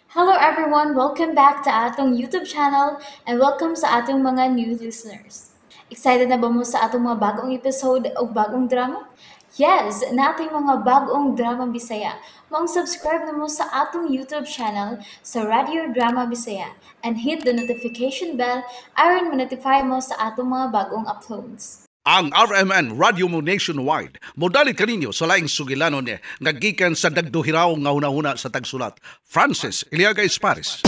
Hello everyone! Welcome back to atong YouTube channel and welcome sa atong mga new listeners. Excited na ba mo sa atong mga bagong episode o bagong drama? Yes, na ating mga bagong drama Bisaya. Mag-subscribe na mo sa atong YouTube channel sa Radio Drama Bisaya and hit the notification bell aron ma-notify mo sa atong mga bagong uploads. Ang RMN Radio mo nationwide, modalit kaninyo sa laing sugilanon niya, naggikan sa dagduhiraw nga hunahuna sa tagsulat, Francis Iliaga Espares.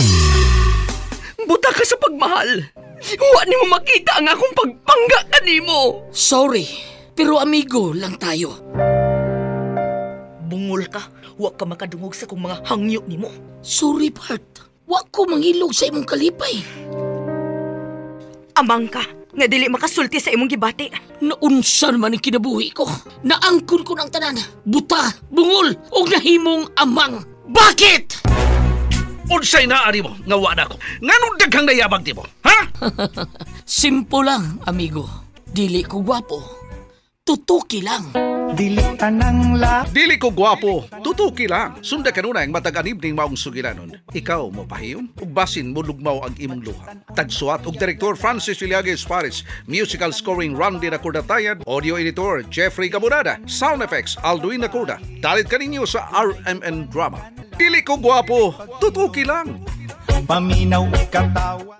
Buta ka sa pagmahal. Huwag ni mo makita ang akong pagpangga kanimo. Sorry, pero amigo lang tayo. Bungol ka. Huwag ka makadungog sa kong mga hangyo nimo. Sorry, Bart. Huwag ko mangilog sa imong kalipay. Amang ka, nga dili makasulti sa imong gibati. Naunsan man ang kinabuhi ko. Naangkon ko ng tanan. Buta, bungol, o nahimong amang. Bakit? Unsay na ani mo, nga wala ko. Nganong daghang nayabang ti mo, ha? Simple lang, amigo. Dili ko gwapo. Tutuki lang. Dili tanang la Dili ko gwapo, tutuki lang. Sunda kanuna ang matag-anib ning maong sugilanon. Ikaw mo pahiyon, ug basin mo lugmaw ang imong luha. Tagsuat ug direktor Francis Iliaga Espares, musical scoring Randy Nacordatayan, audio editor Jeffrey Gaburada, sound effects Alduin Nacorda. Dalit kaninyo sa RMN Drama. Dili ko gwapo, tutuki lang. paminaw katawa.